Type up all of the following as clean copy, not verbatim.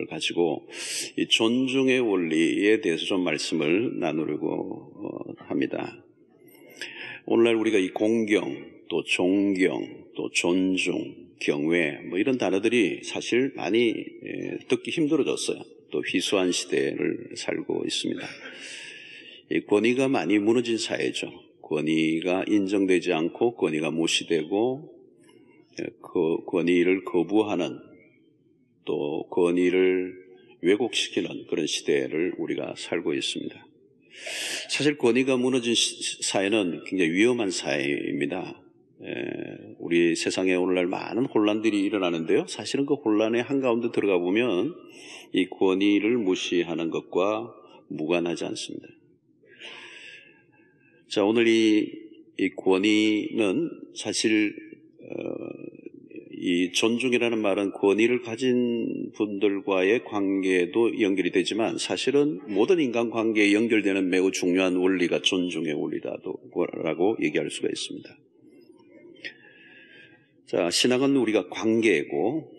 말씀을 가지고 이 존중의 원리에 대해서 좀 말씀을 나누려고 합니다. 오늘날 우리가 이 공경, 또 존경, 또 존중, 경외 이런 단어들이 사실 많이 듣기 힘들어졌어요. 또 희소한 시대를 살고 있습니다. 이 권위가 많이 무너진 사회죠. 권위가 인정되지 않고 권위가 무시되고 그 권위를 거부하는 또 권위를 왜곡시키는 그런 시대를 우리가 살고 있습니다. 사실 권위가 무너진 사회는 굉장히 위험한 사회입니다. 우리 세상에 오늘날 많은 혼란들이 일어나는데요. 사실은 그 혼란의 한가운데 들어가 보면 이 권위를 무시하는 것과 무관하지 않습니다. 자, 오늘 이 권위는 사실 이 존중이라는 말은 권위를 가진 분들과의 관계도 연결이 되지만 사실은 모든 인간관계에 연결되는 매우 중요한 원리가 존중의 원리라고 얘기할 수가 있습니다. 자, 신앙은 우리가 관계고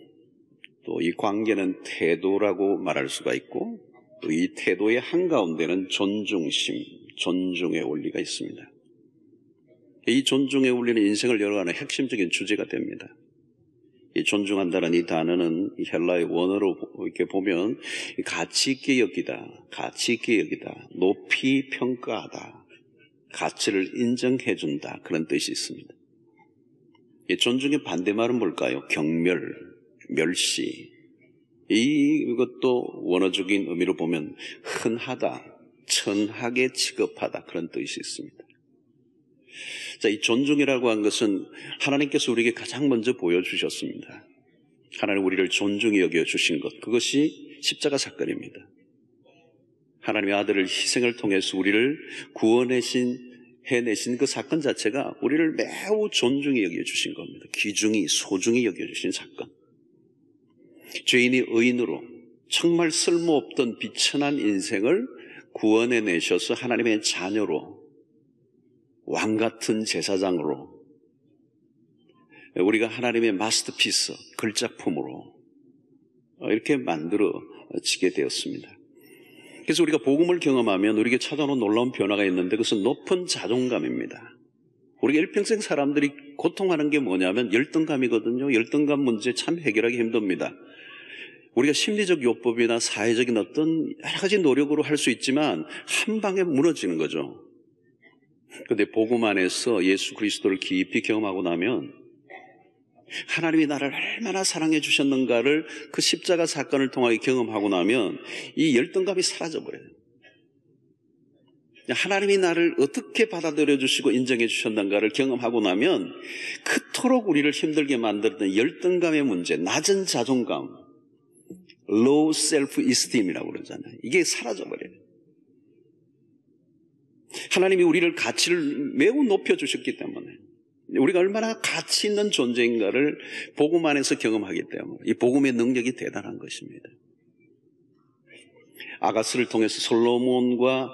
또 이 관계는 태도라고 말할 수가 있고 또 이 태도의 한가운데는 존중심, 존중의 원리가 있습니다. 이 존중의 원리는 인생을 열어가는 핵심적인 주제가 됩니다. 이 존중한다는 이 단어는 헬라의 원어로 이렇게 보면 가치 있게 여기다, 가치 있게 여기다, 높이 평가하다, 가치를 인정해준다 그런 뜻이 있습니다. 이 존중의 반대말은 뭘까요? 경멸, 멸시. 이것도 원어적인 의미로 보면 흔하다, 천하게 취급하다 그런 뜻이 있습니다. 자, 이 존중이라고 한 것은 하나님께서 우리에게 가장 먼저 보여주셨습니다. 하나님 우리를 존중히 여겨주신 것, 그것이 십자가 사건입니다. 하나님의 아들을 희생을 통해서 우리를 해내신 그 사건 자체가 우리를 매우 존중히 여겨주신 겁니다. 귀중히, 소중히 여겨주신 사건. 죄인이 의인으로 정말 쓸모없던 비천한 인생을 구원해내셔서 하나님의 자녀로 왕같은 제사장으로 우리가 하나님의 마스터피스, 걸작품으로 이렇게 만들어지게 되었습니다. 그래서 우리가 복음을 경험하면 우리에게 찾아오는 놀라운 변화가 있는데 그것은 높은 자존감입니다. 우리가 일평생 사람들이 고통하는 게 뭐냐면 열등감이거든요. 열등감 문제 참 해결하기 힘듭니다. 우리가 심리적 요법이나 사회적인 어떤 여러 가지 노력으로 할 수 있지만 한 방에 무너지는 거죠. 그런데 복음 안에서 예수 그리스도를 깊이 경험하고 나면 하나님이 나를 얼마나 사랑해 주셨는가를 그 십자가 사건을 통하여 경험하고 나면 이 열등감이 사라져버려요. 하나님이 나를 어떻게 받아들여 주시고 인정해 주셨는가를 경험하고 나면 그토록 우리를 힘들게 만들었던 열등감의 문제, 낮은 자존감, low self-esteem이라고 그러잖아요. 이게 사라져버려요. 하나님이 우리를 가치를 매우 높여주셨기 때문에 우리가 얼마나 가치 있는 존재인가를 복음 안에서 경험하기 때문에 이 복음의 능력이 대단한 것입니다. 아가스를 통해서 솔로몬과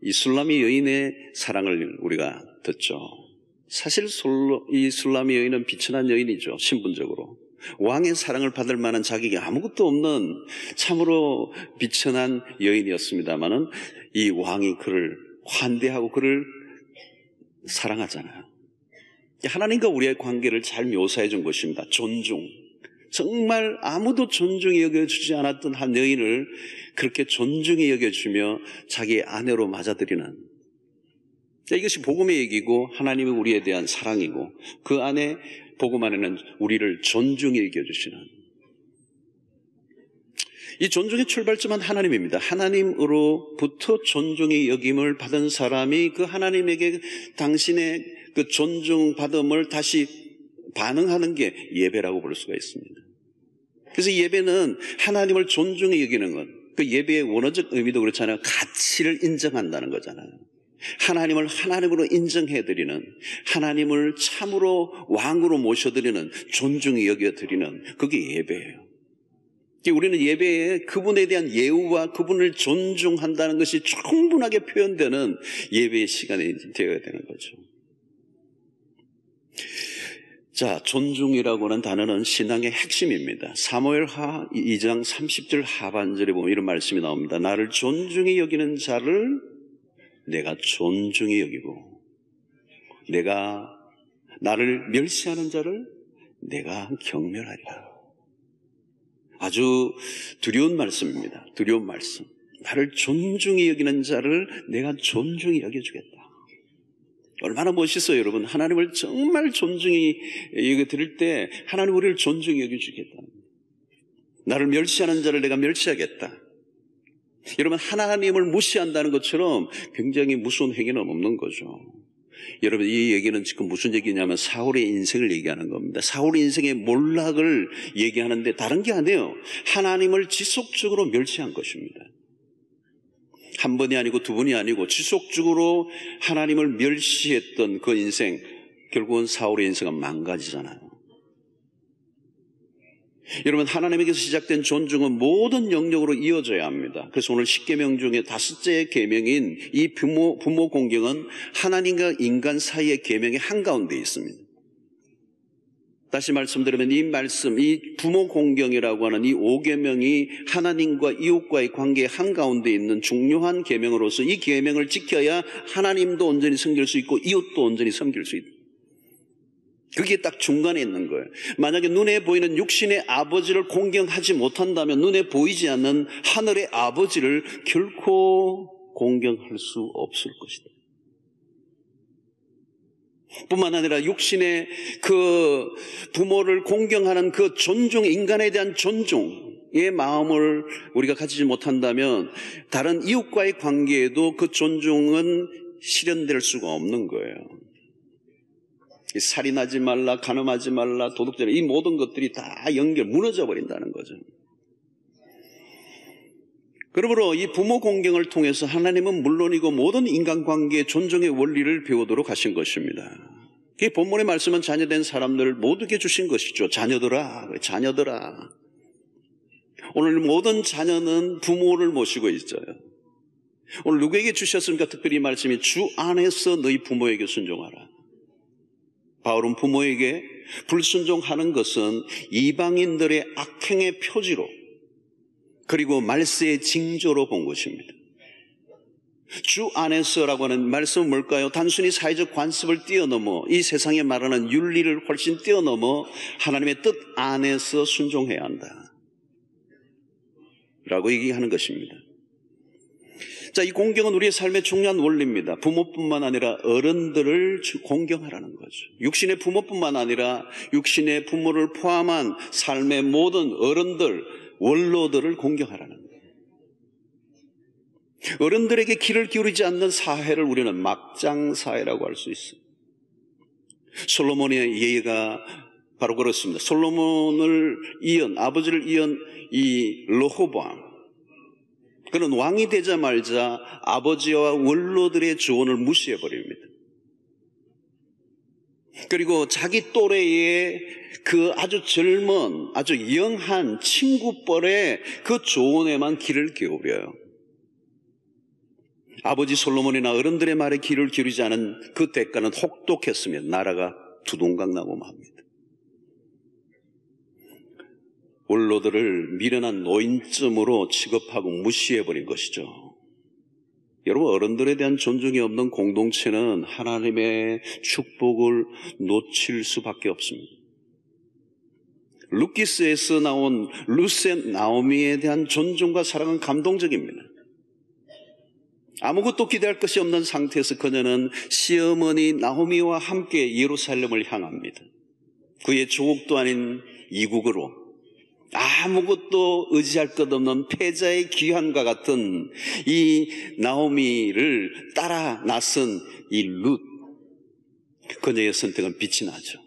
이 술람이 여인의 사랑을 우리가 듣죠. 사실 이 술람이 여인은 비천한 여인이죠. 신분적으로. 왕의 사랑을 받을 만한 자격이 아무것도 없는 참으로 비천한 여인이었습니다마는 이 왕이 그를 환대하고 그를 사랑하잖아요. 하나님과 우리의 관계를 잘 묘사해 준 것입니다. 존중. 정말 아무도 존중히 여겨주지 않았던 한 여인을 그렇게 존중히 여겨주며 자기의 아내로 맞아들이는, 이것이 복음의 얘기고 하나님이 우리에 대한 사랑이고 그 안에 복음 안에는 우리를 존중히 여겨주시는, 이 존중의 출발점은 하나님입니다. 하나님으로부터 존중의 여김을 받은 사람이 그 하나님에게 당신의 그 존중받음을 다시 반응하는 게 예배라고 볼 수가 있습니다. 그래서 예배는 하나님을 존중히 여기는 것, 그 예배의 원어적 의미도 그렇잖아요. 가치를 인정한다는 거잖아요. 하나님을 하나님으로 인정해드리는, 하나님을 참으로 왕으로 모셔드리는, 존중히 여겨드리는, 그게 예배예요. 우리는 예배에 그분에 대한 예우와 그분을 존중한다는 것이 충분하게 표현되는 예배의 시간이 되어야 되는 거죠. 자, 존중이라고 하는 단어는 신앙의 핵심입니다. 사무엘하 2장 30절 하반절에 보면 이런 말씀이 나옵니다. 나를 존중히 여기는 자를 내가 존중히 여기고, 내가 나를 멸시하는 자를 내가 경멸하리라. 아주 두려운 말씀입니다. 두려운 말씀. 나를 존중히 여기는 자를 내가 존중히 여겨주겠다. 얼마나 멋있어요, 여러분. 하나님을 정말 존중히 여겨드릴 때 하나님 우리를 존중히 여겨주겠다. 나를 멸시하는 자를 내가 멸시하겠다. 여러분, 하나님을 무시한다는 것처럼 굉장히 무서운 행위는 없는 거죠. 여러분, 이 얘기는 지금 무슨 얘기냐면 사울의 인생을 얘기하는 겁니다. 사울의 인생의 몰락을 얘기하는데 다른 게 아니에요. 하나님을 지속적으로 멸시한 것입니다. 한 번이 아니고 두 번이 아니고 지속적으로 하나님을 멸시했던 그 인생, 결국은 사울의 인생은 망가지잖아요. 여러분, 하나님에게서 시작된 존중은 모든 영역으로 이어져야 합니다. 그래서 오늘 10계명 중에 5째 계명인 이 부모 공경은 하나님과 인간 사이의 계명의 한가운데 있습니다. 다시 말씀드리면 이 말씀, 이 부모 공경이라고 하는 이 5계명이 하나님과 이웃과의 관계의 한가운데 있는 중요한 계명으로서 이 계명을 지켜야 하나님도 온전히 섬길 수 있고 이웃도 온전히 섬길 수 있다. 그게 딱 중간에 있는 거예요. 만약에 눈에 보이는 육신의 아버지를 공경하지 못한다면 눈에 보이지 않는 하늘의 아버지를 결코 공경할 수 없을 것이다. 뿐만 아니라 육신의 그 부모를 공경하는 그 존중, 인간에 대한 존중의 마음을 우리가 가지지 못한다면 다른 이웃과의 관계에도 그 존중은 실현될 수가 없는 거예요. 살인하지 말라, 간음하지 말라, 도둑질, 이 모든 것들이 다 무너져 버린다는 거죠. 그러므로 이 부모 공경을 통해서 하나님은 물론이고 모든 인간관계의 존중의 원리를 배우도록 하신 것입니다. 이 본문의 말씀은 자녀된 사람들을 모두에게 주신 것이죠. 자녀들아. 오늘 모든 자녀는 부모를 모시고 있어요. 오늘 누구에게 주셨습니까? 특별히 이 말씀이 주 안에서 너희 부모에게 순종하라. 바울은 부모에게 불순종하는 것은 이방인들의 악행의 표지로 그리고 말세의 징조로 본 것입니다. 주 안에서라고 하는 말씀은 뭘까요? 단순히 사회적 관습을 뛰어넘어 이 세상에 말하는 윤리를 훨씬 뛰어넘어 하나님의 뜻 안에서 순종해야 한다 라고 얘기하는 것입니다. 자, 이 공경은 우리의 삶의 중요한 원리입니다. 부모뿐만 아니라 어른들을 공경하라는 거죠. 육신의 부모뿐만 아니라 육신의 부모를 포함한 삶의 모든 어른들, 원로들을 공경하라는 거예요. 어른들에게 귀를 기울이지 않는 사회를 우리는 막장 사회라고 할 수 있어요. 솔로몬의 예가 바로 그렇습니다. 솔로몬을 이은, 아버지를 이은 이 르호보암, 그는 왕이 되자마자 아버지와 원로들의 조언을 무시해버립니다. 그리고 자기 또래의 그 아주 젊은, 아주 영한 친구뻘의 그 조언에만 귀를 기울여요. 아버지 솔로몬이나 어른들의 말에 귀를 기울이지 않은 그 대가는 혹독했으며 나라가 두동강 나고 맙니다. 원로들을 미련한 노인쯤으로 취급하고 무시해버린 것이죠. 여러분, 어른들에 대한 존중이 없는 공동체는 하나님의 축복을 놓칠 수밖에 없습니다. 루키스에서 나온 루세 나오미에 대한 존중과 사랑은 감동적입니다. 아무것도 기대할 것이 없는 상태에서 그녀는 시어머니 나오미와 함께 예루살렘을 향합니다. 그의 조국도 아닌 이국으로 아무것도 의지할 것 없는 패자의 귀환과 같은 이 나오미를 따라 나선 이 룻, 그녀의 선택은 빛이 나죠.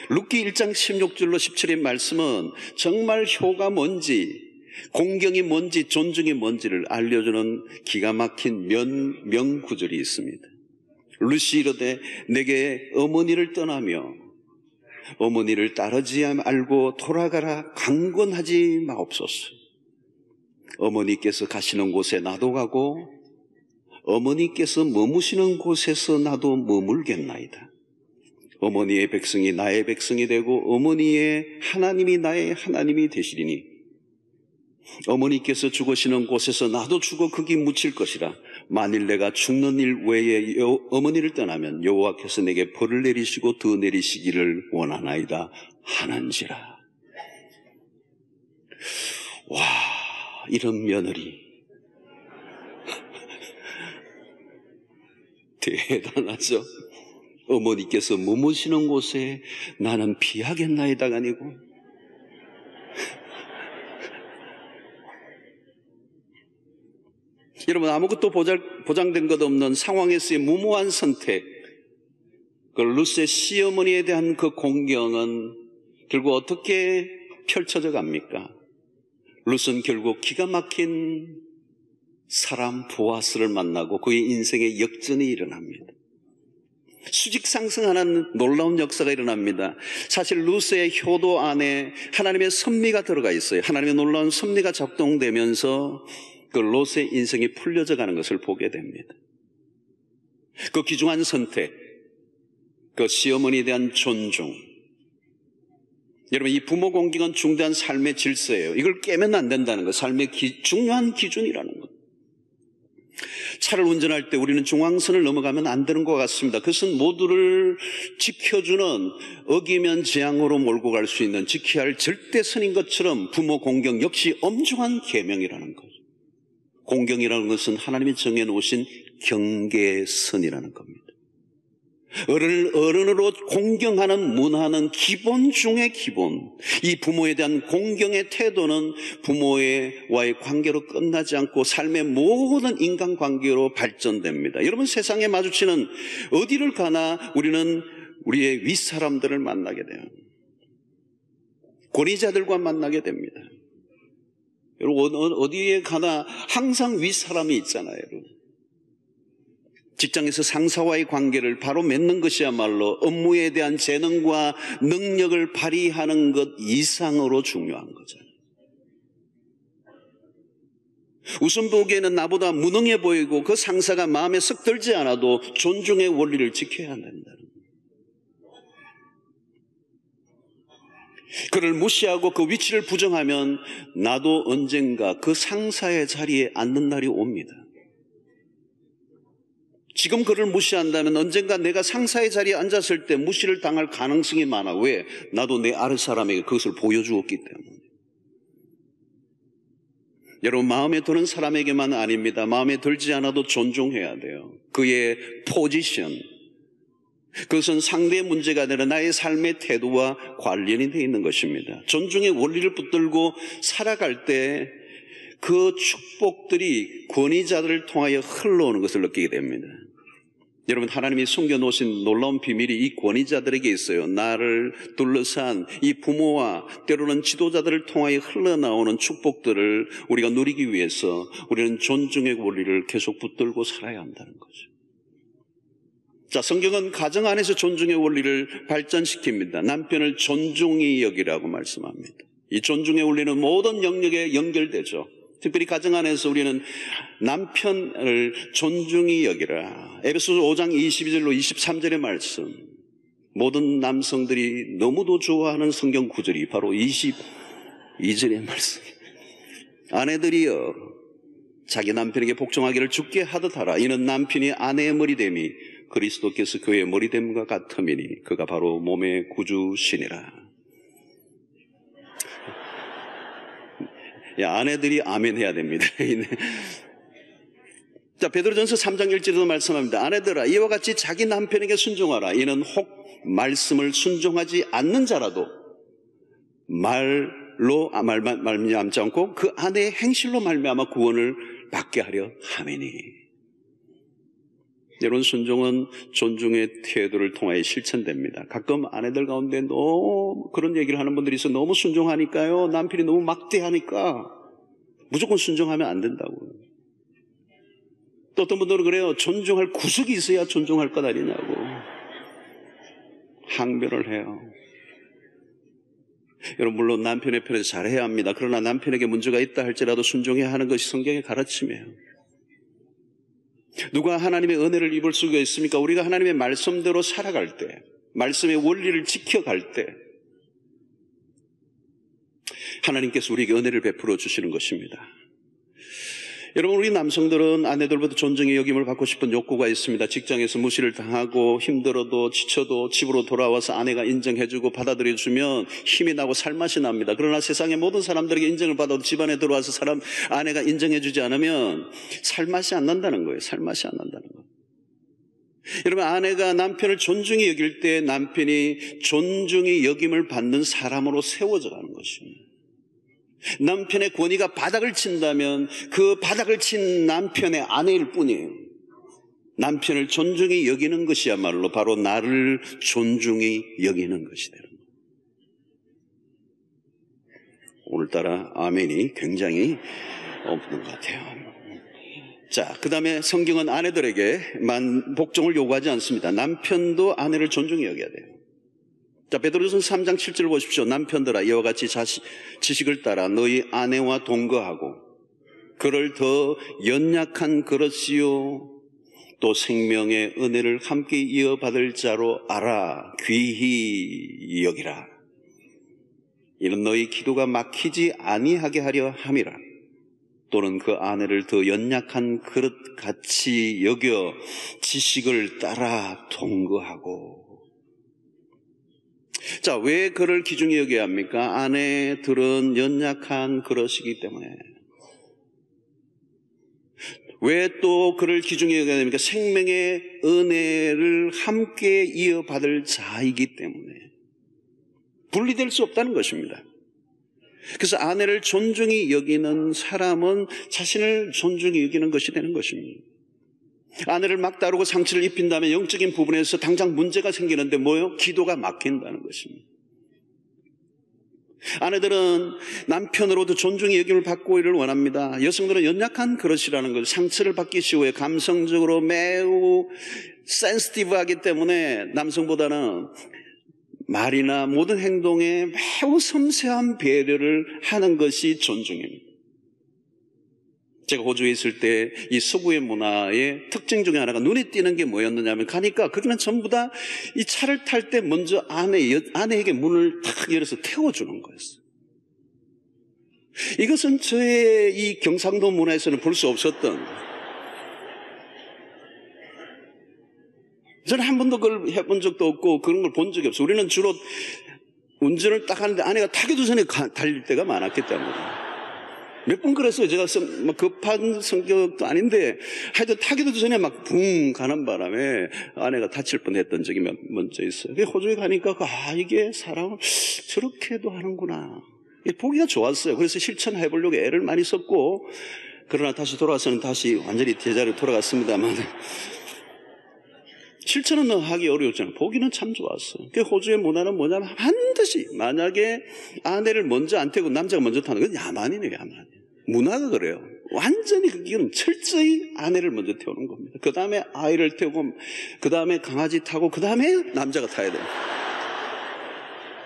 룻기 1장 16절로 17의 말씀은 정말 효가 뭔지, 공경이 뭔지, 존중이 뭔지를 알려주는 기가 막힌 명구절이 있습니다. 룻이 이르되 내게 어머니를 떠나며 어머니를 따르지 말고 돌아가라 강권하지 마옵소서. 어머니께서 가시는 곳에 나도 가고 어머니께서 머무시는 곳에서 나도 머물겠나이다. 어머니의 백성이 나의 백성이 되고 어머니의 하나님이 나의 하나님이 되시리니 어머니께서 죽으시는 곳에서 나도 죽어 거기 묻힐 것이라. 만일 내가 죽는 일 외에 어머니를 떠나면 여호와께서 내게 벌을 내리시고 더 내리시기를 원하나이다 하는지라. 와, 이런 며느리 대단하죠. 어머니께서 머무시는 곳에 나는 피하겠나이다가 아니고 여러분, 아무것도 보장된 것 없는 상황에서의 무모한 선택, 그 룻의 시어머니에 대한 그 공경은 결국 어떻게 펼쳐져 갑니까? 룻은 결국 기가 막힌 사람 보아스를 만나고 그의 인생의 역전이 일어납니다. 수직 상승하는 놀라운 역사가 일어납니다. 사실 룻의 효도 안에 하나님의 섭리가 들어가 있어요. 하나님의 놀라운 섭리가 작동되면서 그 롯의 인생이 풀려져 가는 것을 보게 됩니다. 그 귀중한 선택, 그 시어머니에 대한 존중. 여러분, 이 부모 공경은 중대한 삶의 질서예요. 이걸 깨면 안 된다는 것, 삶의 중요한 기준이라는 것. 차를 운전할 때 우리는 중앙선을 넘어가면 안 되는 것 같습니다. 그것은 모두를 지켜주는, 어기면 재앙으로 몰고 갈 수 있는 지켜야 할 절대선인 것처럼 부모 공경 역시 엄중한 계명이라는 거죠. 공경이라는 것은 하나님이 정해놓으신 경계선이라는 겁니다. 어른으로 공경하는 문화는 기본 중의 기본. 이 부모에 대한 공경의 태도는 부모와의 관계로 끝나지 않고 삶의 모든 인간관계로 발전됩니다. 여러분, 세상에 마주치는 어디를 가나 우리는 우리의 윗사람들을 만나게 돼요. 권위자들과 만나게 됩니다. 여러분, 어디에 가나 항상 윗사람이 있잖아요. 여러분. 직장에서 상사와의 관계를 바로 맺는 것이야말로 업무에 대한 재능과 능력을 발휘하는 것 이상으로 중요한 거잖아요. 우선 보기에는 나보다 무능해 보이고 그 상사가 마음에 썩 들지 않아도 존중의 원리를 지켜야 한다는 거예요. 그를 무시하고 그 위치를 부정하면 나도 언젠가 그 상사의 자리에 앉는 날이 옵니다. 지금 그를 무시한다면 언젠가 내가 상사의 자리에 앉았을 때 무시를 당할 가능성이 많아. 왜? 나도 내 아랫 사람에게 그것을 보여주었기 때문에. 여러분, 마음에 드는 사람에게만 아닙니다. 마음에 들지 않아도 존중해야 돼요. 그의 포지션, 그것은 상대의 문제가 아니라 나의 삶의 태도와 관련이 되어 있는 것입니다. 존중의 원리를 붙들고 살아갈 때 그 축복들이 권위자들을 통하여 흘러오는 것을 느끼게 됩니다. 여러분, 하나님이 숨겨놓으신 놀라운 비밀이 이 권위자들에게 있어요. 나를 둘러싼 이 부모와 때로는 지도자들을 통하여 흘러나오는 축복들을 우리가 누리기 위해서 우리는 존중의 원리를 계속 붙들고 살아야 한다는 거죠. 자, 성경은 가정 안에서 존중의 원리를 발전시킵니다. 남편을 존중히 여기라고 말씀합니다. 이 존중의 원리는 모든 영역에 연결되죠. 특별히 가정 안에서 우리는 남편을 존중히 여기라. 에베소서 5장 22절로 23절의 말씀. 모든 남성들이 너무도 좋아하는 성경 구절이 바로 22절의 말씀. 아내들이여 자기 남편에게 복종하기를 주께 하듯 하라. 이는 남편이 아내의 머리됨이 그리스도께서 그의 머리됨과 같음이니 그가 바로 몸의 구주시니라. 야, 아내들이 아멘 해야 됩니다. 자, 베드로전서 3장 1절에도 말씀합니다. 아내들아, 이와 같이 자기 남편에게 순종하라. 이는 혹 말씀을 순종하지 않는 자라도 말로 말미암지 않고 그 아내의 행실로 말미암아 구원을 받게 하려 함이니. 여러분, 순종은 존중의 태도를 통하여 실천됩니다. 가끔 아내들 가운데 너무 그런 얘기를 하는 분들이 있어. 너무 순종하니까요, 남편이 너무 막대하니까 무조건 순종하면 안 된다고. 또 어떤 분들은 그래요. 존중할 구석이 있어야 존중할 것 아니냐고 항변을 해요. 여러분, 물론 남편의 편에서 잘해야 합니다. 그러나 남편에게 문제가 있다 할지라도 순종해야 하는 것이 성경의 가르침이에요. 누가 하나님의 은혜를 입을 수가 있습니까? 우리가 하나님의 말씀대로 살아갈 때, 말씀의 원리를 지켜갈 때 하나님께서 우리에게 은혜를 베풀어 주시는 것입니다. 여러분, 우리 남성들은 아내들보다 존중의 여김을 받고 싶은 욕구가 있습니다. 직장에서 무시를 당하고 힘들어도 지쳐도 집으로 돌아와서 아내가 인정해주고 받아들여주면 힘이 나고 살맛이 납니다. 그러나 세상의 모든 사람들에게 인정을 받아도 집안에 들어와서 아내가 인정해주지 않으면 살맛이 안 난다는 거예요. 살맛이 안 난다는 거예요. 여러분, 아내가 남편을 존중히 여길 때 남편이 존중히 여김을 받는 사람으로 세워져 가는 것입니다. 남편의 권위가 바닥을 친다면 그 바닥을 친 남편의 아내일 뿐이에요. 남편을 존중히 여기는 것이야말로 바로 나를 존중히 여기는 것이 되는 거예요. 오늘따라 아멘이 굉장히 없는 것 같아요. 자, 그 다음에 성경은 아내들에게만 복종을 요구하지 않습니다. 남편도 아내를 존중히 여겨야 돼요. 자, 베드로전서 3장 7절 보십시오. 남편들아, 이와 같이 지식을 따라 너희 아내와 동거하고 그를 더 연약한 그릇이요 또 생명의 은혜를 함께 이어받을 자로 알아 귀히 여기라. 이는 너희 기도가 막히지 아니하게 하려 함이라. 또는 그 아내를 더 연약한 그릇같이 여겨 지식을 따라 동거하고. 자, 왜 그를 귀중히 여겨야 합니까? 아내들은 연약한 그릇이기 때문에. 왜 또 그를 귀중히 여겨야 됩니까? 생명의 은혜를 함께 이어받을 자이기 때문에. 분리될 수 없다는 것입니다. 그래서 아내를 존중히 여기는 사람은 자신을 존중히 여기는 것이 되는 것입니다. 아내를 막 다루고 상처를 입힌다면 영적인 부분에서 당장 문제가 생기는데 뭐예요? 기도가 막힌다는 것입니다. 아내들은 남편으로도 존중의 여김을 받고 이를 원합니다. 여성들은 연약한 그릇이라는 것, 상처를 받기 쉬워요. 감성적으로 매우 센시티브하기 때문에 남성보다는 말이나 모든 행동에 매우 섬세한 배려를 하는 것이 존중입니다. 제가 호주에 있을 때 이 서구의 문화의 특징 중에 하나가 눈에 띄는 게 뭐였느냐면 가니까 거기는 전부 다 이 차를 탈 때 먼저 아내에게 문을 탁 열어서 태워주는 거였어요. 이것은 저의 이 경상도 문화에서는 볼 수 없었던, 저는 한 번도 그걸 해본 적도 없고 그런 걸 본 적이 없어요. 우리는 주로 운전을 딱 하는데 아내가 타기도 전에 달릴 때가 많았기 때문에. 몇 번 그랬어요. 제가 막 급한 성격도 아닌데 하여튼 타기도 전에 막 붕 가는 바람에 아내가 다칠 뻔했던 적이 먼저 있어요. 호주에 가니까 이게 사람을 저렇게도 하는구나. 보기가 좋았어요. 그래서 실천해보려고 애를 많이 썼고, 그러나 다시 돌아와서는 다시 완전히 제자리로 돌아갔습니다만 실천은 하기 어려웠잖아요. 보기는 참 좋았어요. 호주의 문화는 뭐냐면 반드시 만약에 아내를 먼저 안 태우고 남자가 먼저 타는 건 야만이네요. 야만. 문화가 그래요. 완전히 그기는 철저히 아내를 먼저 태우는 겁니다. 그 다음에 아이를 태우고, 그 다음에 강아지 타고, 그 다음에 남자가 타야 돼요.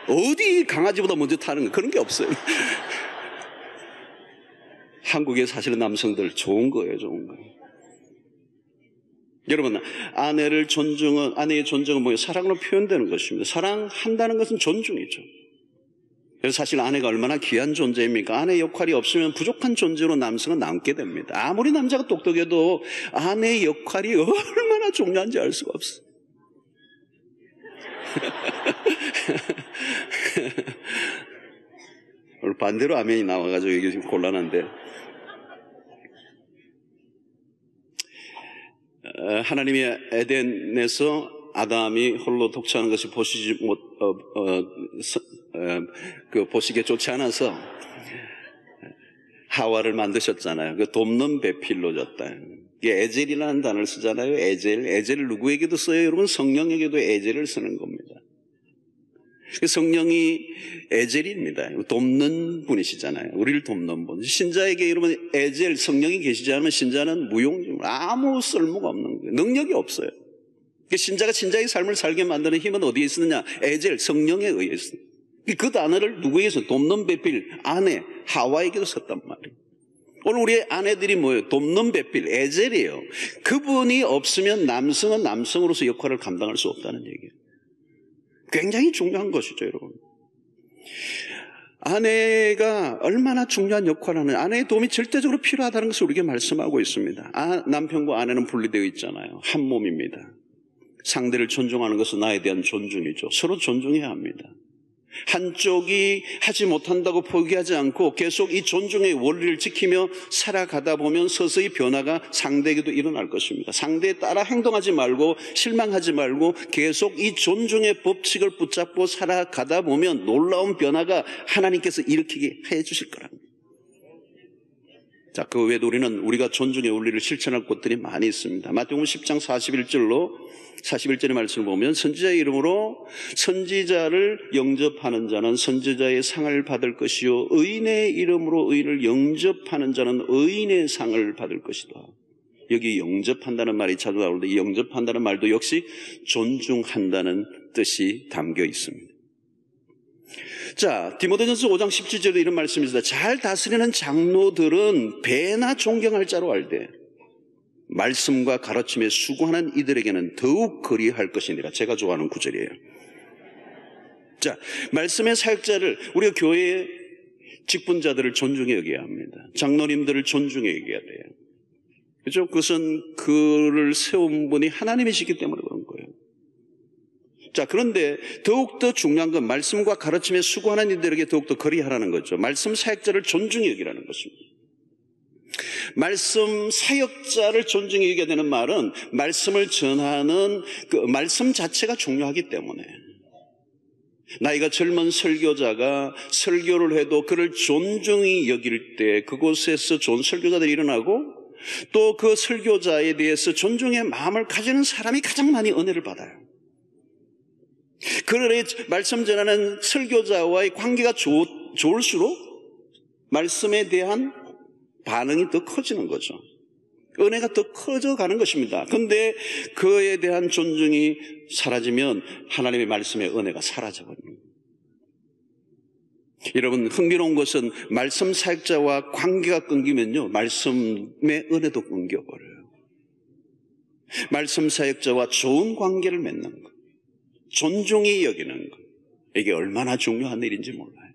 어디 강아지보다 먼저 타는 거 그런 게 없어요. 한국에 사실은 남성들 좋은 거예요. 좋은 거예요. 여러분, 아내의 존중은 뭐예요? 사랑으로 표현되는 것입니다. 사랑한다는 것은 존중이죠. 그래서 사실 아내가 얼마나 귀한 존재입니까? 아내의 역할이 없으면 부족한 존재로 남성은 남게 됩니다. 아무리 남자가 똑똑해도 아내의 역할이 얼마나 중요한지 알 수가 없어요. 오늘 반대로 아멘이 나와가지고 이게 지금 곤란한데, 하나님이 에덴에서 아담이 홀로 독차하는 것을 보시기에 좋지 않아서 하와를 만드셨잖아요. 그 돕는 배필로 줬다. 이게 에젤이라는 단어를 쓰잖아요. 에젤을 누구에게도 써요? 여러분, 성령에게도 에젤을 쓰는 겁니다. 성령이 에젤입니다. 돕는 분이시잖아요. 우리를 돕는 분. 신자에게 여러분 에젤, 성령이 계시지 않으면 신자는 무용지물, 아무 쓸모가 없는 거예요. 능력이 없어요. 신자가 신자의 삶을 살게 만드는 힘은 어디에 있느냐? 에젤, 성령에 의해 있어요. 그 단어를 누구에게서? 돕는 배필, 아내, 하와에게도 썼단 말이에요. 오늘 우리의 아내들이 뭐예요? 돕는 배필, 에젤이에요. 그분이 없으면 남성은 남성으로서 역할을 감당할 수 없다는 얘기예요. 굉장히 중요한 것이죠, 여러분. 아내가 얼마나 중요한 역할을 하는, 아내의 도움이 절대적으로 필요하다는 것을 우리에게 말씀하고 있습니다. 남편과 아내는 분리되어 있잖아요. 한 몸입니다. 상대를 존중하는 것은 나에 대한 존중이죠. 서로 존중해야 합니다. 한쪽이 하지 못한다고 포기하지 않고 계속 이 존중의 원리를 지키며 살아가다 보면 서서히 변화가 상대에게도 일어날 것입니다. 상대에 따라 행동하지 말고 실망하지 말고 계속 이 존중의 법칙을 붙잡고 살아가다 보면 놀라운 변화가 하나님께서 일으키게 해 주실 거랍니다. 자, 그 외에도 우리가 존중의 원리를 실천할 곳들이 많이 있습니다. 마태복음 10장 41절의 말씀을 보면 선지자의 이름으로 선지자를 영접하는 자는 선지자의 상을 받을 것이요 의인의 이름으로 의인을 영접하는 자는 의인의 상을 받을 것이다. 여기 영접한다는 말이 자주 나오는데 이 영접한다는 말도 역시 존중한다는 뜻이 담겨 있습니다. 자, 디모데전서 5장 17절에 이런 말씀이 있습니다. 잘 다스리는 장로들은 배나 존경할 자로 알되 말씀과 가르침에 수고하는 이들에게는 더욱 그리할 것이니라. 제가 좋아하는 구절이에요. 자, 말씀의 사역자를, 우리가 교회의 직분자들을 존중해 여겨야 합니다. 장로님들을 존중해 여겨야 돼요. 그렇죠? 그것은 그를 세운 분이 하나님이시기 때문에 그런 거예요. 자, 그런데 더욱더 중요한 건 말씀과 가르침에 수고하는 이들에게 더욱더 거리하라는 거죠. 말씀 사역자를 존중해 여기라는 것입니다. 말씀 사역자를 존중해 여겨야 되는 말은 말씀을 전하는 그 말씀 자체가 중요하기 때문에 나이가 젊은 설교자가 설교를 해도 그를 존중히 여길 때 그곳에서 좋은 설교자들이 일어나고 또 그 설교자에 대해서 존중의 마음을 가지는 사람이 가장 많이 은혜를 받아요. 그러니 말씀 전하는 설교자와의 관계가 좋을수록 말씀에 대한 반응이 더 커지는 거죠. 은혜가 더 커져가는 것입니다. 그런데 그에 대한 존중이 사라지면 하나님의 말씀의 은혜가 사라져버립니다. 여러분, 흥미로운 것은 말씀 사역자와 관계가 끊기면요 말씀의 은혜도 끊겨버려요. 말씀 사역자와 좋은 관계를 맺는 것, 존중히 여기는 것, 이게 얼마나 중요한 일인지 몰라요.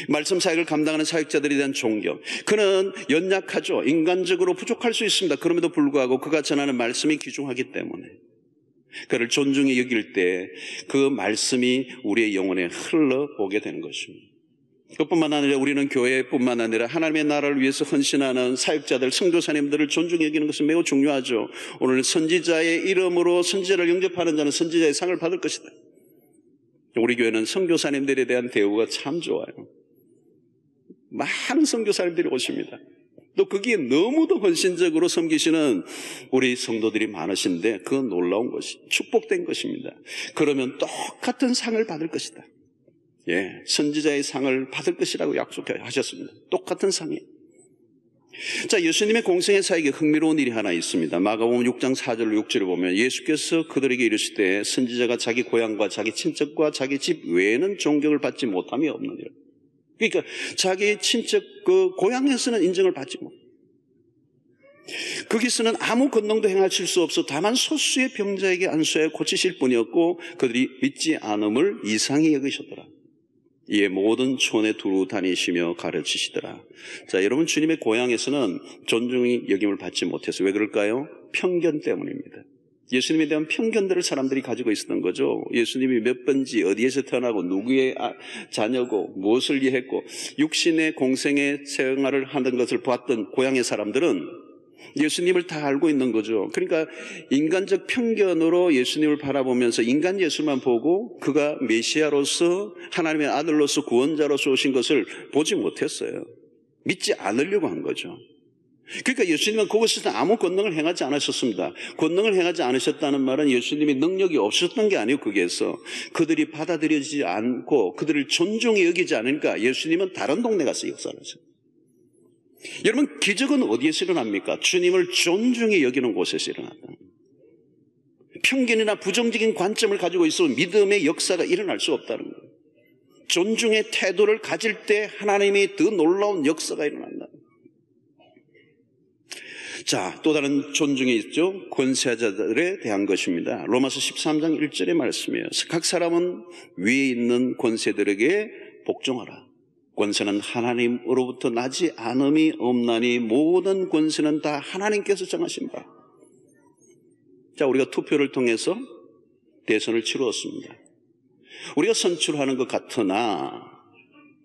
말씀 사역을 감당하는 사역자들에 대한 존경. 그는 연약하죠. 인간적으로 부족할 수 있습니다. 그럼에도 불구하고 그가 전하는 말씀이 귀중하기 때문에 그를 존중히 여길 때 그 말씀이 우리의 영혼에 흘러오게 되는 것입니다. 그뿐만 아니라 우리는 교회뿐만 아니라 하나님의 나라를 위해서 헌신하는 사역자들, 선교사님들을 존중히 여기는 것은 매우 중요하죠. 오늘 선지자의 이름으로 선지자를 영접하는 자는 선지자의 상을 받을 것이다. 우리 교회는 선교사님들에 대한 대우가 참 좋아요. 많은 선교사님들이 오십니다. 또 거기에 너무도 헌신적으로 섬기시는 우리 성도들이 많으신데 그건 놀라운 것이 축복된 것입니다. 그러면 똑같은 상을 받을 것이다. 예, 선지자의 상을 받을 것이라고 약속하셨습니다. 똑같은 상이에요. 자, 예수님의 공생의 사역에 흥미로운 일이 하나 있습니다. 마가복음 6장 4절로 6절을 보면 예수께서 그들에게 이르시되 선지자가 자기 고향과 자기 친척과 자기 집 외에는 존경을 받지 못함이 없느니라. 그러니까 자기 친척 그 고향에서는 인정을 받지 못. 거기서는 아무 권능도 행하실 수 없어 다만 소수의 병자에게 안수하여 고치실 뿐이었고 그들이 믿지 않음을 이상히 여기셨더라. 이에 모든 촌에 두루 다니시며 가르치시더라. 자, 여러분, 주님의 고향에서는 존중이 여김을 받지 못해서 왜 그럴까요? 편견 때문입니다. 예수님에 대한 편견들을 사람들이 가지고 있었던 거죠. 예수님이 몇 번지 어디에서 태어나고 누구의 자녀고 무엇을 이해했고 육신의 공생의 생활을 하는 것을 보았던 고향의 사람들은 예수님을 다 알고 있는 거죠. 그러니까 인간적 편견으로 예수님을 바라보면서 인간 예수만 보고 그가 메시아로서 하나님의 아들로서 구원자로서 오신 것을 보지 못했어요. 믿지 않으려고 한 거죠. 그러니까 예수님은 그곳에서 아무 권능을 행하지 않으셨습니다. 권능을 행하지 않으셨다는 말은 예수님이 능력이 없었던 게 아니고 거기에서 그들이 받아들여지지 않고 그들을 존중히 여기지 않으니까 예수님은 다른 동네 가서 역사를 하셨어요. 여러분, 기적은 어디에서 일어납니까? 주님을 존중히 여기는 곳에서 일어났다. 편견이나 부정적인 관점을 가지고 있으면 믿음의 역사가 일어날 수 없다는 거예요. 존중의 태도를 가질 때 하나님이 더 놀라운 역사가 일어난다. 자, 또 다른 존중이 있죠. 권세자들에 대한 것입니다. 로마서 13장 1절의 말씀이에요. 각 사람은 위에 있는 권세들에게 복종하라. 권세는 하나님으로부터 나지 않음이 없나니 모든 권세는 다 하나님께서 정하신 바. 자, 우리가 투표를 통해서 대선을 치루었습니다. 우리가 선출하는 것 같으나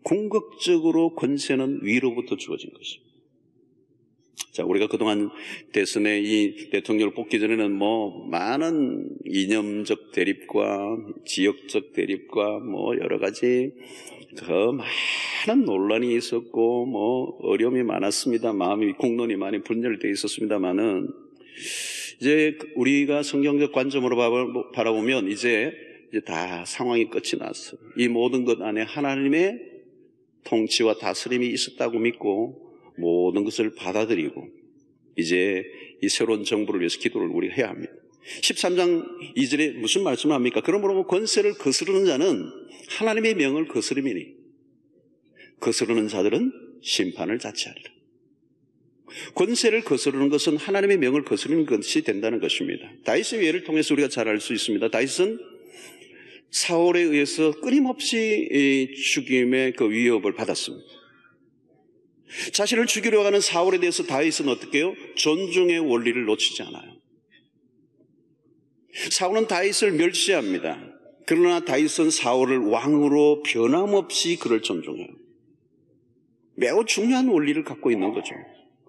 궁극적으로 권세는 위로부터 주어진 것입니다. 자, 우리가 그동안 대선에 이 대통령을 뽑기 전에는 많은 이념적 대립과 지역적 대립과 여러 가지 더 많은 논란이 있었고 어려움이 많았습니다. 마음이 공론이 많이 분열되어 있었습니다만은 이제 우리가 성경적 관점으로 바라보면 이제 다 상황이 끝이 났어요. 이 모든 것 안에 하나님의 통치와 다스림이 있었다고 믿고 모든 것을 받아들이고 이제 이 새로운 정부를 위해서 기도를 우리가 해야 합니다. 13장 2절에 무슨 말씀을 합니까? 그러므로 권세를 거스르는 자는 하나님의 명을 거스름이니 거스르는 자들은 심판을 자취하리라. 권세를 거스르는 것은 하나님의 명을 거스르는 것이 된다는 것입니다. 다윗의 예를 통해서 우리가 잘 알 수 있습니다. 다윗은 사울에 의해서 끊임없이 죽임의 그 위협을 받았습니다. 자신을 죽이려고 하는 사울에 대해서 다윗은 어떻게 해요? 존중의 원리를 놓치지 않아요. 사울은 다윗을 멸시합니다. 그러나 다윗은 사울을 왕으로 변함없이 그를 존중해요. 매우 중요한 원리를 갖고 있는 거죠.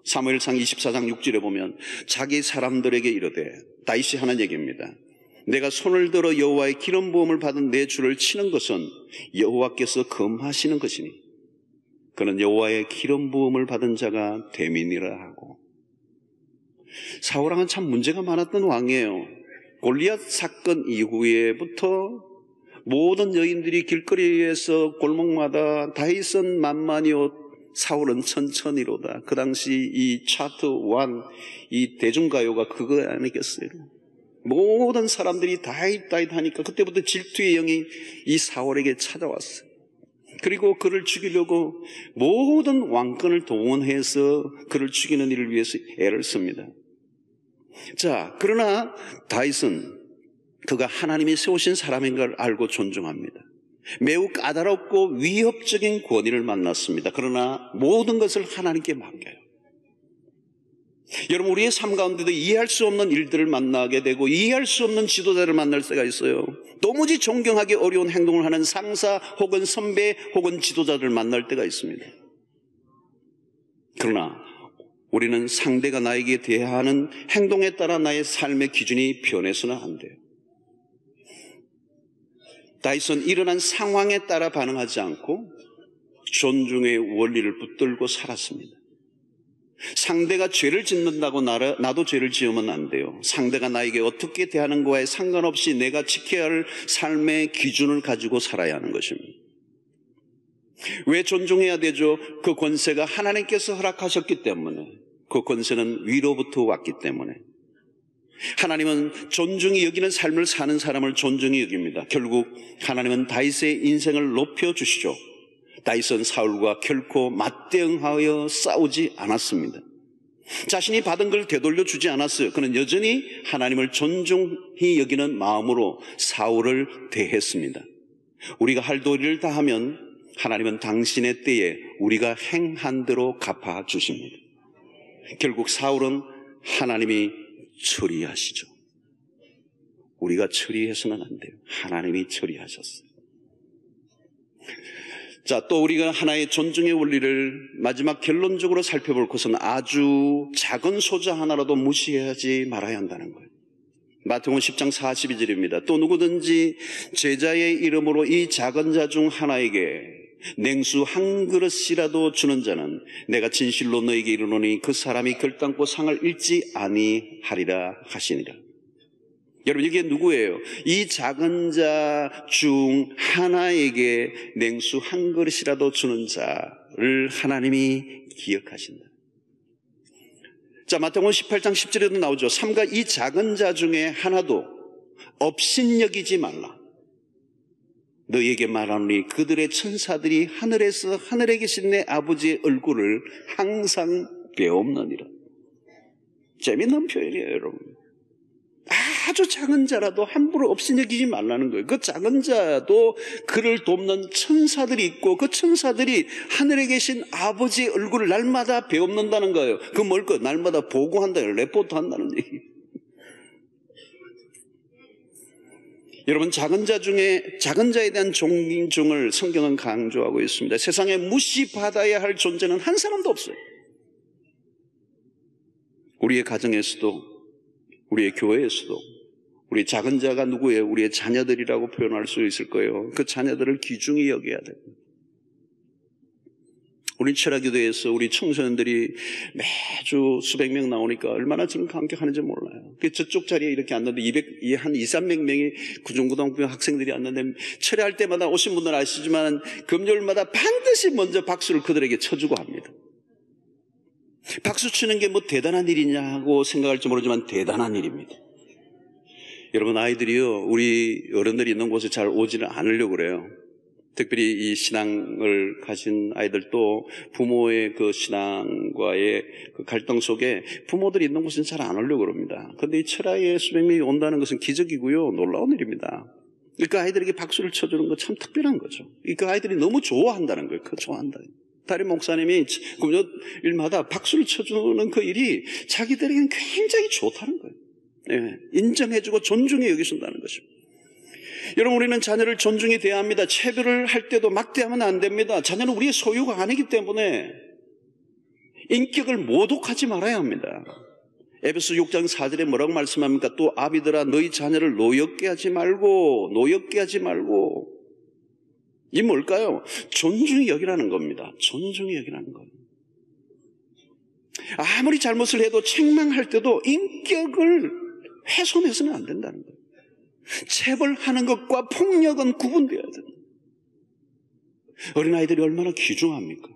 사무엘상 24장 6절에 보면 자기 사람들에게 이르되, 다윗이 하는 얘기입니다. 내가 손을 들어 여호와의 기름 부음을 받은 내 주를 치는 것은 여호와께서 금하시는 것이니 그는 여호와의 기름 부음을 받은 자가 됨이니라 하고. 사울왕은 참 문제가 많았던 왕이에요. 골리앗 사건 이후에부터 모든 여인들이 길거리에서 골목마다 다윗은 만만이요 사울은 천천히로다. 그 당시 이 차트 1, 이 대중가요가 그거 아니겠어요? 모든 사람들이 다윗 하니까 그때부터 질투의 영이 이 사울에게 찾아왔어요. 그리고 그를 죽이려고 모든 왕권을 동원해서 그를 죽이는 일을 위해서 애를 씁니다. 자, 그러나 다윗은 그가 하나님이 세우신 사람인 걸 알고 존중합니다. 매우 까다롭고 위협적인 권위를 만났습니다. 그러나 모든 것을 하나님께 맡겨요. 여러분, 우리의 삶 가운데도 이해할 수 없는 일들을 만나게 되고 이해할 수 없는 지도자를 만날 때가 있어요. 도무지 존경하기 어려운 행동을 하는 상사 혹은 선배 혹은 지도자를 만날 때가 있습니다. 그러나 우리는 상대가 나에게 대하는 행동에 따라 나의 삶의 기준이 변해서는 안 돼요. 다윗은 일어난 상황에 따라 반응하지 않고 존중의 원리를 붙들고 살았습니다. 상대가 죄를 짓는다고 나도 죄를 지으면 안 돼요. 상대가 나에게 어떻게 대하는 거에 상관없이 내가 지켜야 할 삶의 기준을 가지고 살아야 하는 것입니다. 왜 존중해야 되죠? 그 권세가 하나님께서 허락하셨기 때문에, 그 권세는 위로부터 왔기 때문에. 하나님은 존중이 여기는 삶을 사는 사람을 존중히 여깁니다. 결국 하나님은 다윗의 인생을 높여주시죠. 다윗은 사울과 결코 맞대응하여 싸우지 않았습니다. 자신이 받은 걸 되돌려 주지 않았어요. 그는 여전히 하나님을 존중히 여기는 마음으로 사울을 대했습니다. 우리가 할 도리를 다하면 하나님은 당신의 때에 우리가 행한 대로 갚아주십니다. 결국 사울은 하나님이 처리하시죠. 우리가 처리해서는 안 돼요. 하나님이 처리하셨어요. 자, 또 우리가 하나의 존중의 원리를 마지막 결론적으로 살펴볼 것은 아주 작은 소자 하나라도 무시하지 말아야 한다는 거예요. 마태복음 10장 42절입니다. 또 누구든지 제자의 이름으로 이 작은 자 중 하나에게 냉수 한 그릇이라도 주는 자는 내가 진실로 너에게 이르노니 그 사람이 결단코 상을 잃지 아니하리라 하시니라. 여러분, 이게 누구예요? 이 작은 자 중 하나에게 냉수 한 그릇이라도 주는 자를 하나님이 기억하신다. 자, 마태복음 18장 10절에도 나오죠. 삼가 이 작은 자 중에 하나도 업신여기지 말라. 너희에게 말하노니 그들의 천사들이 하늘에서 하늘에 계신 내 아버지의 얼굴을 항상 배옵느니라. 재미있는 표현이에요, 여러분. 아주 작은 자라도 함부로 없이 여기지 말라는 거예요. 그 작은 자도 그를 돕는 천사들이 있고 그 천사들이 하늘에 계신 아버지의 얼굴을 날마다 배웁는다는 거예요. 그 뭘 거? 날마다 보고한다는, 레포트 한다는 얘기. 여러분, 작은 자에 대한 존중을 성경은 강조하고 있습니다. 세상에 무시받아야 할 존재는 한 사람도 없어요. 우리의 가정에서도, 우리의 교회에서도, 우리 작은 자가 누구예요? 우리의 자녀들이라고 표현할 수 있을 거예요. 그 자녀들을 귀중히 여겨야 됩니다. 우리 철학교대에서 우리 청소년들이 매주 수백 명 나오니까 얼마나 지금 감격하는지 몰라요. 저쪽 자리에 이렇게 앉는데 한 200~300명이 구중고등학교 학생들이 앉는데 철회할 때마다 오신 분들은 아시지만 금요일마다 반드시 먼저 박수를 그들에게 쳐주고 합니다. 박수 치는 게 뭐 대단한 일이냐고 생각할지 모르지만 대단한 일입니다. 여러분, 아이들이요, 우리 어른들이 있는 곳에 잘 오지는 않으려고 그래요. 특별히 이 신앙을 가진 아이들도 부모의 그 신앙과의 그 갈등 속에 부모들이 있는 곳은 잘 안 오려고 그럽니다. 그런데 이 철야에 수백 명이 온다는 것은 기적이고요, 놀라운 일입니다. 그 아이들에게 박수를 쳐주는 거 참 특별한 거죠. 그 아이들이 너무 좋아한다는 거예요. 그 좋아한다. 다른 목사님이 금요일마다 박수를 쳐주는 그 일이 자기들에게는 굉장히 좋다는 거예요. 네, 인정해주고 존중해 여기신다는 것입니다. 여러분, 우리는 자녀를 존중히 대해야 합니다. 차별을 할 때도 막대하면 안 됩니다. 자녀는 우리의 소유가 아니기 때문에 인격을 모독하지 말아야 합니다. 에베소 6장 4절에 뭐라고 말씀합니까? 또 아비들아, 너희 자녀를 노엽게 하지 말고. 이 뭘까요? 존중히 여기라는 겁니다. 존중히 여기라는 거예요. 아무리 잘못을 해도 책망할 때도 인격을 훼손해서는 안 된다는 거예요. 체벌하는 것과 폭력은 구분되어야 된다. 어린아이들이 얼마나 귀중합니까?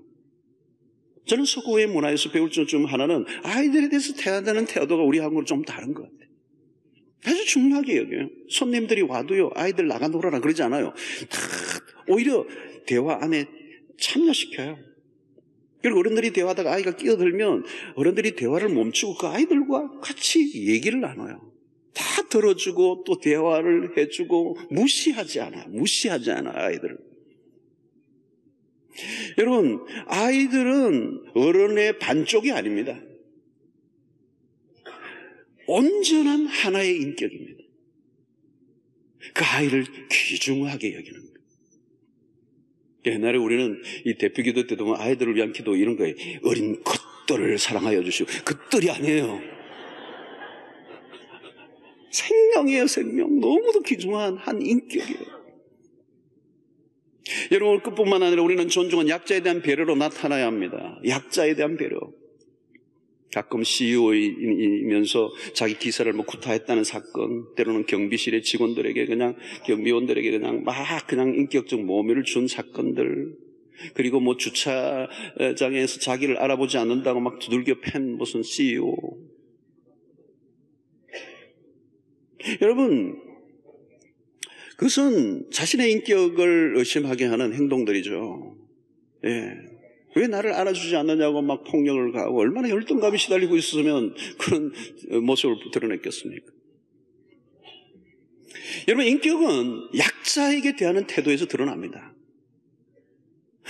저는 서구의 문화에서 배울 점 중 하나는 아이들에 대해서 대하는 태도가 우리하고는 좀 다른 것 같아요. 아주 중요하게 여겨요. 손님들이 와도요, 아이들 나가 놀아라 그러지 않아요. 오히려 대화 안에 참여시켜요. 그리고 어른들이 대화하다가 아이가 끼어들면 어른들이 대화를 멈추고 그 아이들과 같이 얘기를 나눠요. 다 들어주고 또 대화를 해주고 무시하지 않아 아이들을. 여러분, 아이들은 어른의 반쪽이 아닙니다. 온전한 하나의 인격입니다. 그 아이를 귀중하게 여기는 거예요. 옛날에 우리는 이 대표기도 때도 보면 아이들을 위한 기도 이런 거예요. 어린 것들을 사랑하여 주시고. 것들이 아니에요. 생명이에요, 생명. 너무도 귀중한 한 인격이에요. 여러분, 그뿐만 아니라 우리는 존중은 약자에 대한 배려로 나타나야 합니다. 약자에 대한 배려. 가끔 CEO이면서 자기 기사를 구타했다는 사건, 때로는 경비실의 직원들에게 경비원들에게 그냥 인격적 모멸을 준 사건들, 그리고 주차장에서 자기를 알아보지 않는다고 두들겨 팬 무슨 CEO. 여러분, 그것은 자신의 인격을 의심하게 하는 행동들이죠. 예. 왜 나를 알아주지 않느냐고 폭력을 가하고 얼마나 열등감이 시달리고 있었으면 그런 모습을 드러냈겠습니까? 여러분, 인격은 약자에게 대하는 태도에서 드러납니다.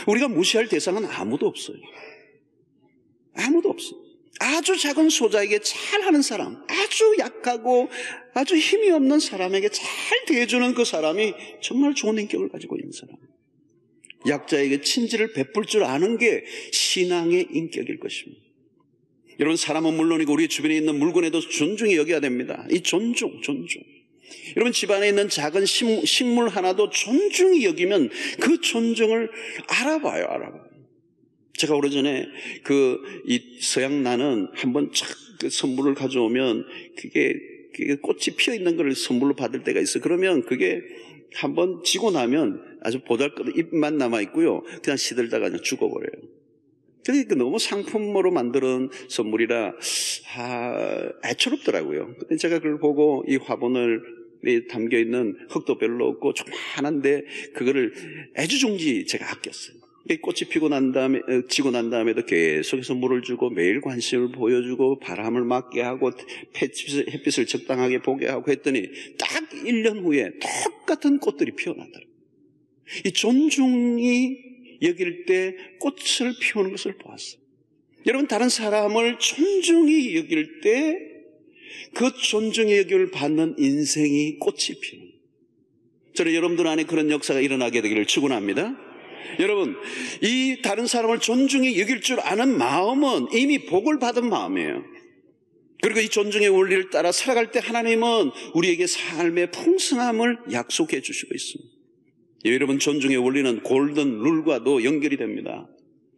우리가 무시할 대상은 아무도 없어요. 아무도 없어요. 아주 작은 소자에게 잘하는 사람, 아주 약하고 아주 힘이 없는 사람에게 잘 대해주는 그 사람이 정말 좋은 인격을 가지고 있는 사람. 약자에게 친절을 베풀 줄 아는 게 신앙의 인격일 것입니다. 여러분, 사람은 물론이고 우리 주변에 있는 물건에도 존중히 여겨야 됩니다. 이 존중. 여러분, 집안에 있는 작은 식물 하나도 존중히 여기면 그 존중을 알아봐요. 제가 오래전에 이 서양나는 한번 그 선물을 가져오면 그게 꽃이 피어 있는 걸 선물로 받을 때가 있어요. 그러면 그게 한번 지고 나면 아주 보잘것없는 잎만 남아있고요. 그냥 시들다가 그냥 죽어버려요. 그러니까 너무 상품으로 만든 선물이라 애처롭더라고요. 근데 제가 그걸 보고 이 화분을 담겨있는 흙도 별로 없고 조그만한데 그거를 애주중지 제가 아꼈어요. 꽃이 피고 난 다음에, 지고 난 다음에도 계속해서 물을 주고 매일 관심을 보여주고 바람을 맞게 하고 햇빛을 적당하게 보게 하고 했더니 딱 1년 후에 똑같은 꽃들이 피어난다. 이 존중이 여길 때 꽃을 피우는 것을 보았어요. 여러분, 다른 사람을 존중히 여길 때 그 존중의 여김을 받는 인생이 꽃이 피는, 저는 여러분들 안에 그런 역사가 일어나게 되기를 축원합니다. 여러분, 이 다른 사람을 존중히 여길 줄 아는 마음은 이미 복을 받은 마음이에요. 그리고 이 존중의 원리를 따라 살아갈 때 하나님은 우리에게 삶의 풍성함을 약속해 주시고 있습니다. 여러분, 존중의 원리는 골든 룰과도 연결이 됩니다.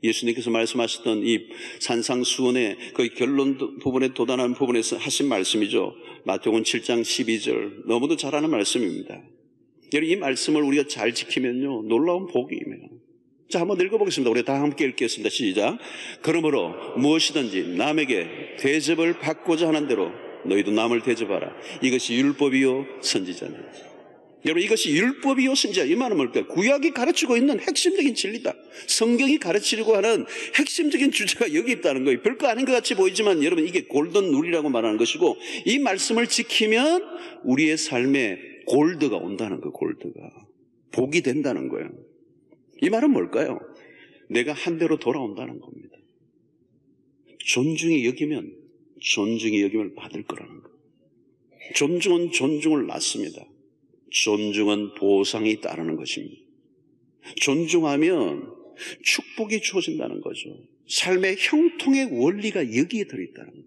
예수님께서 말씀하셨던 이 산상수훈의 그 결론 부분에 도달하는 부분에서 하신 말씀이죠. 마태복음 7장 12절, 너무도 잘 아는 말씀입니다. 여러분, 이 말씀을 우리가 잘 지키면요, 놀라운 복이 임해요. 자, 한번 읽어보겠습니다. 우리 다 함께 읽겠습니다. 시작. 그러므로 무엇이든지 남에게 대접을 받고자 하는 대로 너희도 남을 대접하라. 이것이 율법이요 선지자니라. 여러분, 이것이 율법이요 선지자, 이 말은 뭘까요? 구약이 가르치고 있는 핵심적인 진리다. 성경이 가르치려고 하는 핵심적인 주제가 여기 있다는 거예요. 별거 아닌 것 같이 보이지만 여러분, 이게 골든 룰이라고 말하는 것이고, 이 말씀을 지키면 우리의 삶에 골드가 온다는 거예요. 골드가 복이 된다는 거예요. 이 말은 뭘까요? 내가 한 대로 돌아온다는 겁니다. 존중이 여기면 존중이 여김을 받을 거라는 거예요. 존중은 존중을 낳습니다. 존중은 보상이 따르는 것입니다. 존중하면 축복이 주어진다는 거죠. 삶의 형통의 원리가 여기에 들어있다는 거예요.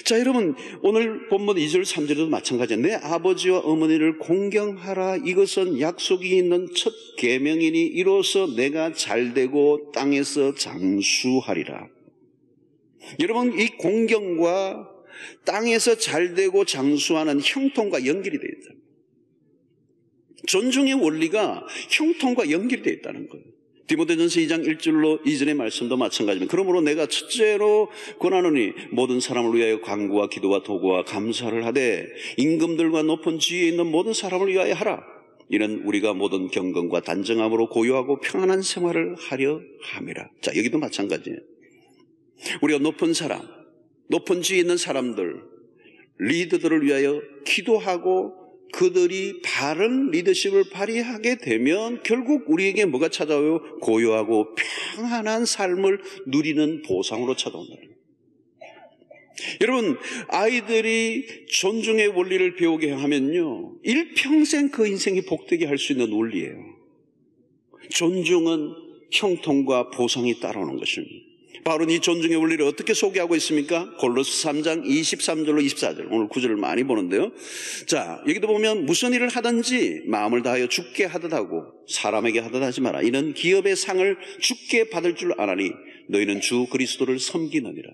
자, 여러분, 오늘 본문 2절 3절에도 마찬가지예요. 내 아버지와 어머니를 공경하라. 이것은 약속이 있는 첫 계명이니 이로써 내가 잘되고 땅에서 장수하리라. 여러분, 이 공경과 땅에서 잘되고 장수하는 형통과 연결이 되어 있다. 존중의 원리가 형통과 연결이 되어 있다는 거예요. 디모데전서 2장 1절로 2절의 말씀도 마찬가지입니다. 그러므로 내가 첫째로 권하노니 모든 사람을 위하여 간구와 기도와 도구와 감사를 하되 임금들과 높은 지위에 있는 모든 사람을 위하여 하라. 이는 우리가 모든 경건과 단정함으로 고요하고 평안한 생활을 하려 함이라. 자, 여기도 마찬가지예요. 우리가 높은 사람, 높은 지위에 있는 사람들, 리더들을 위하여 기도하고 그들이 바른 리더십을 발휘하게 되면 결국 우리에게 뭐가 찾아와요? 고요하고 평안한 삶을 누리는 보상으로 찾아온다는 거예요. 여러분, 아이들이 존중의 원리를 배우게 하면요, 일평생 그 인생이 복되게 할 수 있는 원리예요. 존중은 형통과 보상이 따라오는 것입니다. 바울은 이 존중의 원리를 어떻게 소개하고 있습니까? 골로새 3장 23절로 24절, 오늘 구절을 많이 보는데요. 자, 여기도 보면 무슨 일을 하든지 마음을 다하여 주께 하듯 하고 사람에게 하듯 하지 마라. 이는 기업의 상을 주께 받을 줄 아나니 너희는 주 그리스도를 섬기느니라.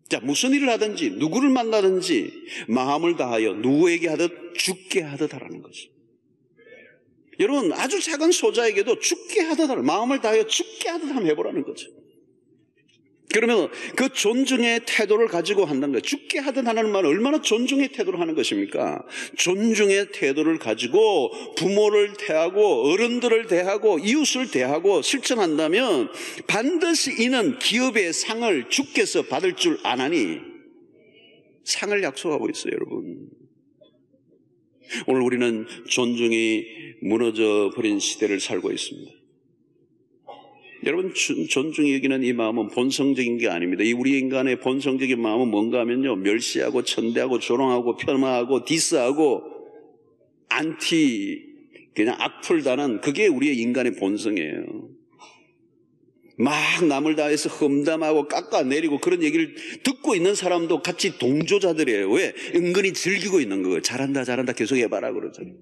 자, 무슨 일을 하든지 누구를 만나든지 마음을 다하여 누구에게 하듯 주께 하듯 하라는 거죠. 여러분, 아주 작은 소자에게도 주께 하듯 하라, 마음을 다하여 주께 하듯 하면 해보라는 거죠. 그러면 그 존중의 태도를 가지고 한다는 거예요. 주께 하듯 하는 말은 얼마나 존중의 태도를 하는 것입니까? 존중의 태도를 가지고 부모를 대하고 어른들을 대하고 이웃을 대하고 실천한다면 반드시 이는 기업의 상을 주께서 받을 줄 아나니, 상을 약속하고 있어요, 여러분. 오늘 우리는 존중이 무너져 버린 시대를 살고 있습니다. 여러분, 존중이 여기는 이 마음은 본성적인 게 아닙니다. 이 우리 인간의 본성적인 마음은 뭔가 하면요, 멸시하고 천대하고 조롱하고 폄하하고 디스하고 안티, 그냥 악플다는, 그게 우리의 인간의 본성이에요. 막 남을 다해서 험담하고 깎아내리고 그런 얘기를 듣고 있는 사람도 같이 동조자들이에요. 왜? 은근히 즐기고 있는 거예요. 잘한다 잘한다 계속 해봐라 그러잖아요.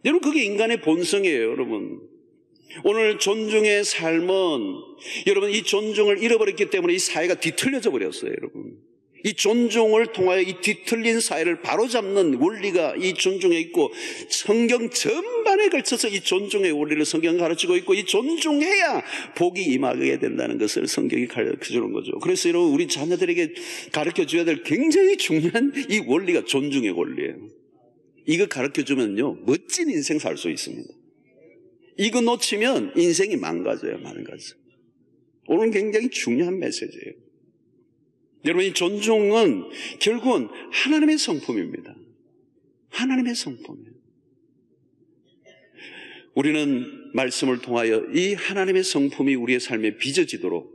여러분, 그게 인간의 본성이에요, 여러분. 오늘 존중의 삶은, 여러분, 이 존중을 잃어버렸기 때문에 이 사회가 뒤틀려져 버렸어요, 여러분. 이 존중을 통하여 이 뒤틀린 사회를 바로잡는 원리가 이 존중에 있고, 성경 전반에 걸쳐서 이 존중의 원리를 성경이 가르치고 있고, 이 존중해야 복이 임하게 된다는 것을 성경이 가르쳐주는 거죠. 그래서 여러분, 우리 자녀들에게 가르쳐줘야 될 굉장히 중요한 이 원리가 존중의 원리예요. 이거 가르쳐주면요, 멋진 인생 살 수 있습니다. 이거 놓치면 인생이 망가져요. 오늘 굉장히 중요한 메시지예요. 여러분, 이 존중은 결국은 하나님의 성품입니다. 하나님의 성품이에요. 우리는 말씀을 통하여 이 하나님의 성품이 우리의 삶에 빚어지도록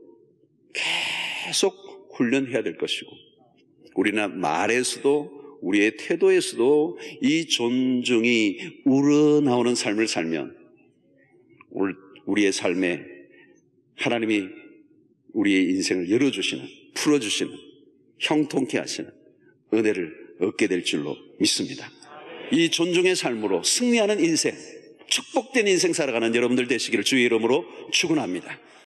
계속 훈련해야 될 것이고, 우리는 말에서도 우리의 태도에서도 이 존중이 우러나오는 삶을 살면 우리의 삶에 하나님이 우리의 인생을 열어주시는, 풀어주시는, 형통케 하시는 은혜를 얻게 될 줄로 믿습니다. 이 존중의 삶으로 승리하는 인생, 축복된 인생 살아가는 여러분들 되시기를 주의 이름으로 축원합니다.